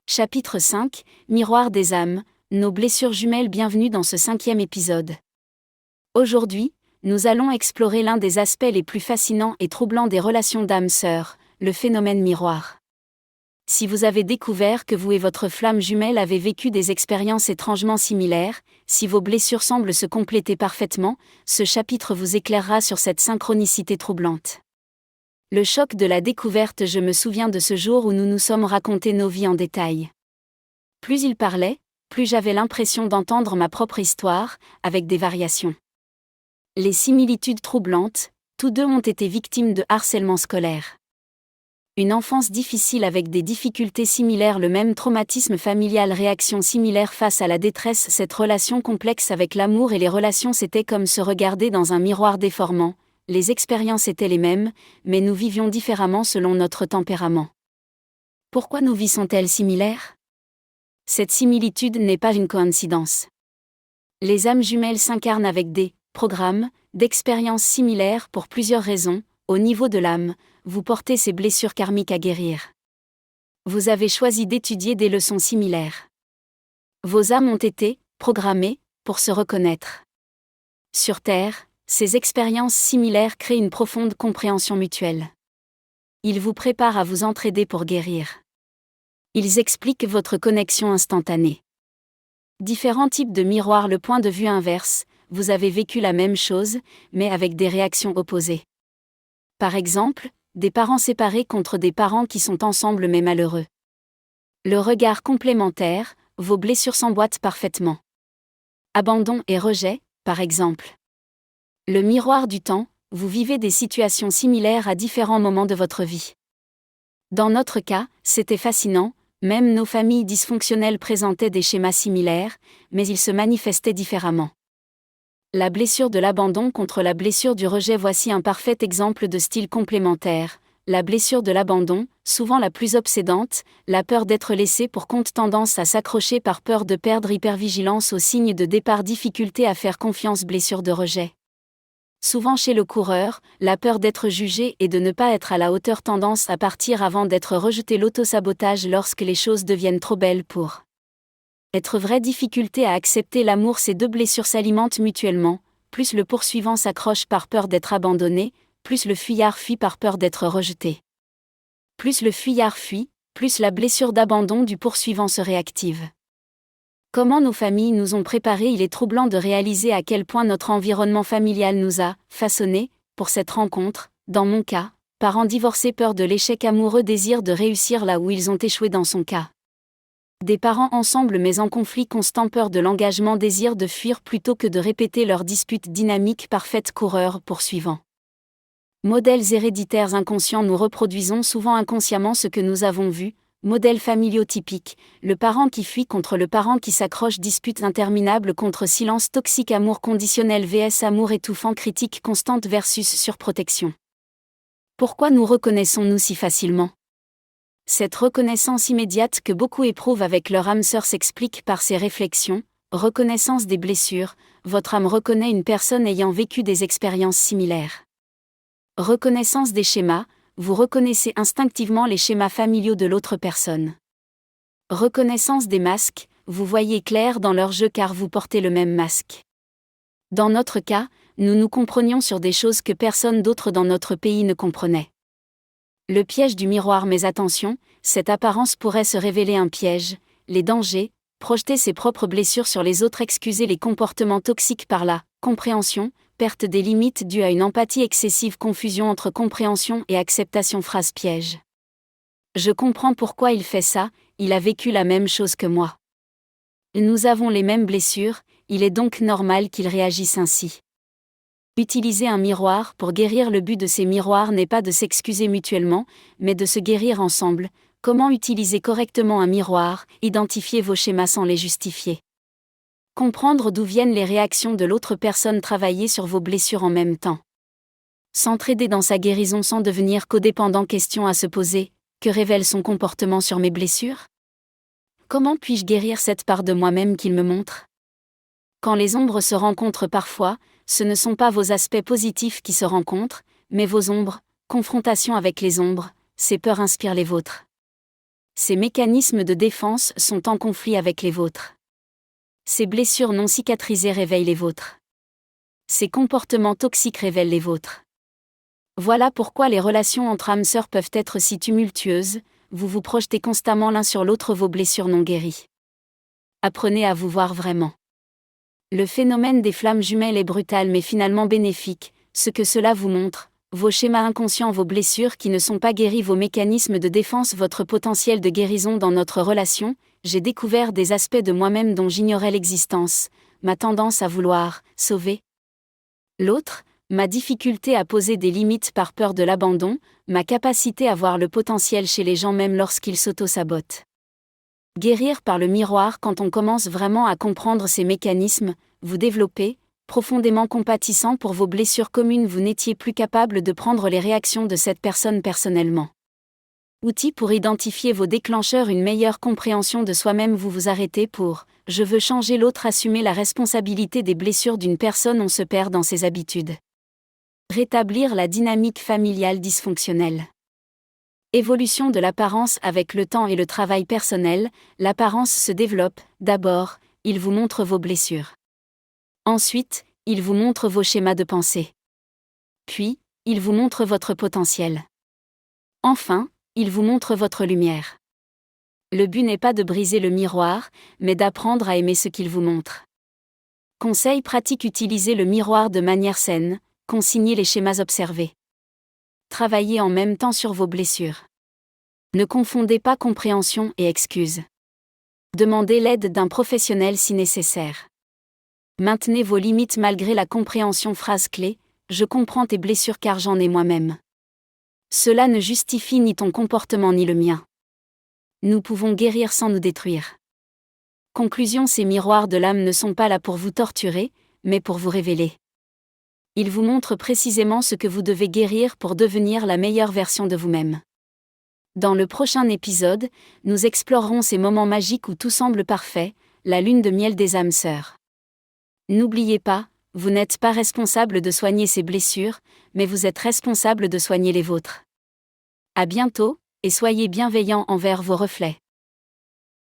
Chapitre 5, Miroir des âmes, nos blessures jumelles. Bienvenue dans ce 5e épisode. Aujourd'hui, nous allons explorer l'un des aspects les plus fascinants et troublants des relations d'âmes-sœurs, le phénomène miroir. Si vous avez découvert que vous et votre flamme jumelle avez vécu des expériences étrangement similaires, si vos blessures semblent se compléter parfaitement, ce chapitre vous éclairera sur cette synchronicité troublante. Le choc de la découverte. Je me souviens de ce jour où nous nous sommes racontés nos vies en détail. Plus il parlait, plus j'avais l'impression d'entendre ma propre histoire, avec des variations. Les similitudes troublantes, tous deux ont été victimes de harcèlement scolaire. Une enfance difficile avec des difficultés similaires, le même traumatisme familial, réaction similaire face à la détresse. Cette relation complexe avec l'amour et les relations, c'était comme se regarder dans un miroir déformant. Les expériences étaient les mêmes, mais nous vivions différemment selon notre tempérament. Pourquoi nos vies sont-elles similaires ? Cette similitude n'est pas une coïncidence. Les âmes jumelles s'incarnent avec des programmes d'expériences similaires pour plusieurs raisons. Au niveau de l'âme, vous portez ces blessures karmiques à guérir. Vous avez choisi d'étudier des leçons similaires. Vos âmes ont été programmées pour se reconnaître. Sur Terre, ces expériences similaires créent une profonde compréhension mutuelle. Ils vous préparent à vous entraider pour guérir. Ils expliquent votre connexion instantanée. Différents types de miroirs. Le point de vue inverse, vous avez vécu la même chose, mais avec des réactions opposées. Par exemple, des parents séparés contre des parents qui sont ensemble mais malheureux. Le regard complémentaire, vos blessures s'emboîtent parfaitement. Abandon et rejet, par exemple. Le miroir du temps, vous vivez des situations similaires à différents moments de votre vie. Dans notre cas, c'était fascinant, même nos familles dysfonctionnelles présentaient des schémas similaires, mais ils se manifestaient différemment. La blessure de l'abandon contre la blessure du rejet. Voici un parfait exemple de style complémentaire. La blessure de l'abandon, souvent la plus obsédante, la peur d'être laissé pour compte, tendance à s'accrocher par peur de perdre, hypervigilance aux signes de départ, difficulté à faire confiance. Blessure de rejet. Souvent chez le coureur, la peur d'être jugé et de ne pas être à la hauteur, tendance à partir avant d'être rejeté. L'autosabotage lorsque les choses deviennent trop belles pour être vrai, difficulté à accepter l'amour. Ces deux blessures s'alimentent mutuellement, plus le poursuivant s'accroche par peur d'être abandonné, plus le fuyard fuit par peur d'être rejeté. Plus le fuyard fuit, plus la blessure d'abandon du poursuivant se réactive. Comment nos familles nous ont préparés. Il est troublant de réaliser à quel point notre environnement familial nous a façonnés pour cette rencontre. Dans mon cas, parents divorcés, peur de l'échec amoureux, désir de réussir là où ils ont échoué. Dans son cas, des parents ensemble mais en conflit constant, peur de l'engagement, désir de fuir plutôt que de répéter leurs disputes. Dynamique parfaite, coureur poursuivant. Modèles héréditaires inconscients. Nous reproduisons souvent inconsciemment ce que nous avons vu. Modèles familiaux typiques, le parent qui fuit contre le parent qui s'accroche, dispute interminable contre silence toxique, amour conditionnel vs amour étouffant, critique constante versus surprotection. Pourquoi nous reconnaissons-nous si facilement ? Cette reconnaissance immédiate que beaucoup éprouvent avec leur âme sœur s'explique par ces réflexions. Reconnaissance des blessures, votre âme reconnaît une personne ayant vécu des expériences similaires. Reconnaissance des schémas, vous reconnaissez instinctivement les schémas familiaux de l'autre personne. Reconnaissance des masques, vous voyez clair dans leur jeu car vous portez le même masque. Dans notre cas, nous nous comprenions sur des choses que personne d'autre dans notre pays ne comprenait. Le piège du miroir. Mais attention, cette apparence pourrait se révéler un piège. Les dangers, projeter ses propres blessures sur les autres, excuser les comportements toxiques par la compréhension, perte des limites due à une empathie excessive, confusion entre compréhension et acceptation. Phrase piège. Je comprends pourquoi il fait ça, il a vécu la même chose que moi. Nous avons les mêmes blessures, il est donc normal qu'il réagisse ainsi. Utiliser un miroir pour guérir. Le but de ces miroirs n'est pas de s'excuser mutuellement, mais de se guérir ensemble. Comment utiliser correctement un miroir ? Identifier vos schémas sans les justifier. Comprendre d'où viennent les réactions de l'autre personne. Travailler sur vos blessures en même temps. S'entraider dans sa guérison sans devenir codépendant. Question à se poser, que révèle son comportement sur mes blessures ? Comment puis-je guérir cette part de moi-même qu'il me montre ? Quand les ombres se rencontrent parfois, ce ne sont pas vos aspects positifs qui se rencontrent, mais vos ombres. Confrontation avec les ombres, ces peurs inspirent les vôtres. Ces mécanismes de défense sont en conflit avec les vôtres. Ces blessures non cicatrisées réveillent les vôtres. Ces comportements toxiques révèlent les vôtres. Voilà pourquoi les relations entre âmes sœurs peuvent être si tumultueuses, vous vous projetez constamment l'un sur l'autre vos blessures non guéries. Apprenez à vous voir vraiment. Le phénomène des flammes jumelles est brutal mais finalement bénéfique, ce que cela vous montre, vos schémas inconscients, vos blessures qui ne sont pas guéries, vos mécanismes de défense, votre potentiel de guérison dans notre relation. J'ai découvert des aspects de moi-même dont j'ignorais l'existence, ma tendance à vouloir sauver l'autre, ma difficulté à poser des limites par peur de l'abandon, ma capacité à voir le potentiel chez les gens même lorsqu'ils s'auto-sabotent. Guérir par le miroir. Quand on commence vraiment à comprendre ces mécanismes, vous développez, profondément compatissant pour vos blessures communes, vous n'étiez plus capable de prendre les réactions de cette personne personnellement. Outil pour identifier vos déclencheurs, une meilleure compréhension de soi-même, vous vous arrêtez pour « je veux changer l'autre », assumer la responsabilité des blessures d'une personne, on se perd dans ses habitudes. Rétablir la dynamique familiale dysfonctionnelle. Évolution de l'apparence avec le temps et le travail personnel, l'apparence se développe. D'abord, il vous montre vos blessures. Ensuite, il vous montre vos schémas de pensée. Puis, il vous montre votre potentiel. Enfin, il vous montre votre lumière. Le but n'est pas de briser le miroir, mais d'apprendre à aimer ce qu'il vous montre. Conseil pratique: utilisez le miroir de manière saine, consignez les schémas observés. Travaillez en même temps sur vos blessures. Ne confondez pas compréhension et excuse. Demandez l'aide d'un professionnel si nécessaire. Maintenez vos limites malgré la compréhension. Phrase clé: je comprends tes blessures car j'en ai moi-même. Cela ne justifie ni ton comportement ni le mien. Nous pouvons guérir sans nous détruire. Conclusion: ces miroirs de l'âme ne sont pas là pour vous torturer, mais pour vous révéler. Ils vous montrent précisément ce que vous devez guérir pour devenir la meilleure version de vous-même. Dans le prochain épisode, nous explorerons ces moments magiques où tout semble parfait, la lune de miel des âmes sœurs. N'oubliez pas, vous n'êtes pas responsable de soigner ces blessures, mais vous êtes responsable de soigner les vôtres. À bientôt, et soyez bienveillants envers vos reflets.